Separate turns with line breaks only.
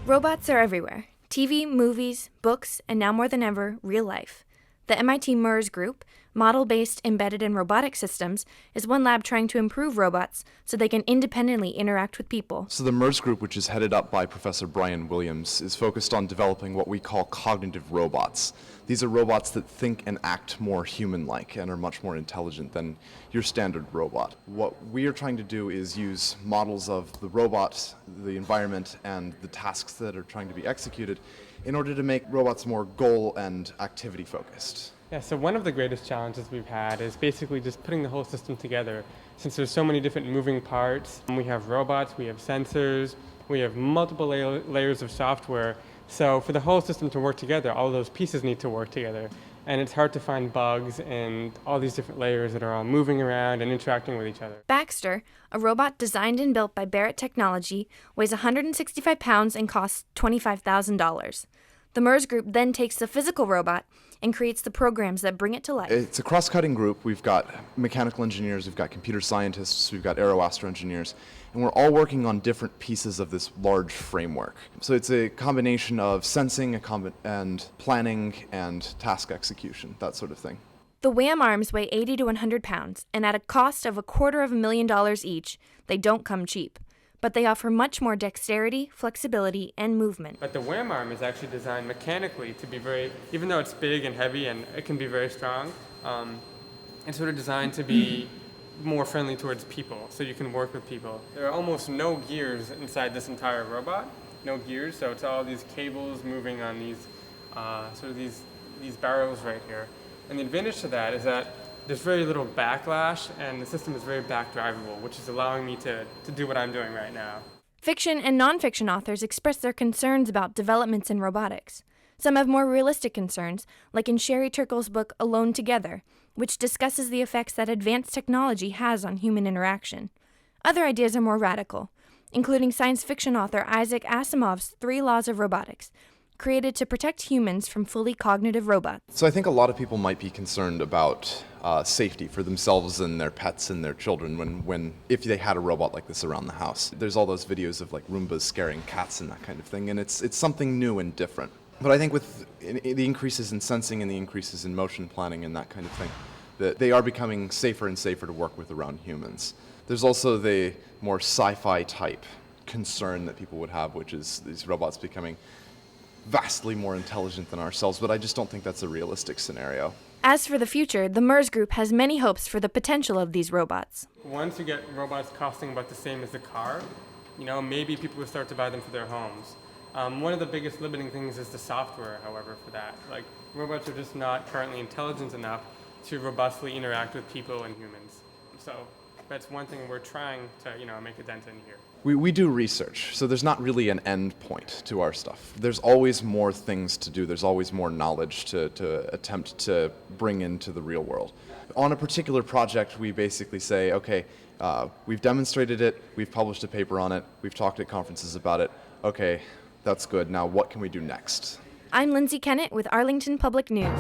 Robots are everywhere. TV, movies, books, and now more than ever, real life. The MIT MERS group, Model-Based Embedded and Robotic Systems, is one lab trying to improve robots so they can independently interact with people.
So the MERS group, which is headed up by Professor Brian Williams, is focused on developing what we call cognitive robots. These are robots that think and act more human-like and are much more intelligent than your standard robot. What we are trying to do is use models of the robot, the environment, and the tasks that are trying to be executed in order to make robots more goal and activity focused.
Yeah, so one of the greatest challenges we've had is basically just putting the whole system together. Since there's so many different moving parts, we have robots, we have sensors, we have multiple layers of software. So for the whole system to work together, all of those pieces need to work together. And it's hard to find bugs and all these different layers that are all moving around and interacting with each other.
Baxter, a robot designed and built by Barrett Technology, weighs 165 pounds and costs $25,000. The MERS group then takes the physical robot and creates the programs that bring it to life.
It's a cross-cutting group. We've got mechanical engineers, we've got computer scientists, we've got aeroastro engineers, and we're all working on different pieces of this large framework. So it's a combination of sensing and planning and task execution, that sort of thing.
The WAM arms weigh 80 to 100 pounds, and at a cost of $250,000 each, they don't come cheap. But they offer much more dexterity, flexibility, and movement.
But the WAM arm is actually designed mechanically to be even though it's big and heavy and it can be very strong, it's sort of designed to be more friendly towards people, so you can work with people. There are almost no gears inside this entire robot, no gears, so it's all these cables moving on these these barrels right here. And the advantage to that is that there's very little backlash, and the system is very backdrivable, which is allowing me to do what I'm doing right now.
Fiction and nonfiction authors express their concerns about developments in robotics. Some have more realistic concerns, like in Sherry Turkle's book Alone Together, which discusses the effects that advanced technology has on human interaction. Other ideas are more radical, including science fiction author Isaac Asimov's 3 Laws of Robotics, created to protect humans from fully cognitive robots.
So I think a lot of people might be concerned about safety for themselves and their pets and their children if they had a robot like this around the house. There's all those videos of like Roombas scaring cats and that kind of thing, and it's something new and different. But I think with the increases in sensing and the increases in motion planning and that kind of thing, that they are becoming safer and safer to work with around humans. There's also the more sci-fi type concern that people would have, which is these robots becoming vastly more intelligent than ourselves, but I just don't think that's a realistic scenario.
As for the future, the MERS group has many hopes for the potential of these robots.
Once you get robots costing about the same as a car, maybe people will start to buy them for their homes. One of the biggest limiting things is the software, however, for that. Like, robots are just not currently intelligent enough to robustly interact with people and humans. So that's one thing we're trying to, make a dent in here.
We do research, so there's not really an end point to our stuff. There's always more things to do. There's always more knowledge to attempt to bring into the real world. On a particular project, we basically say, okay, we've demonstrated it, we've published a paper on it, we've talked at conferences about it. Okay, that's good. Now what can we do next?
I'm Lindsey Kennett with Arlington Public News.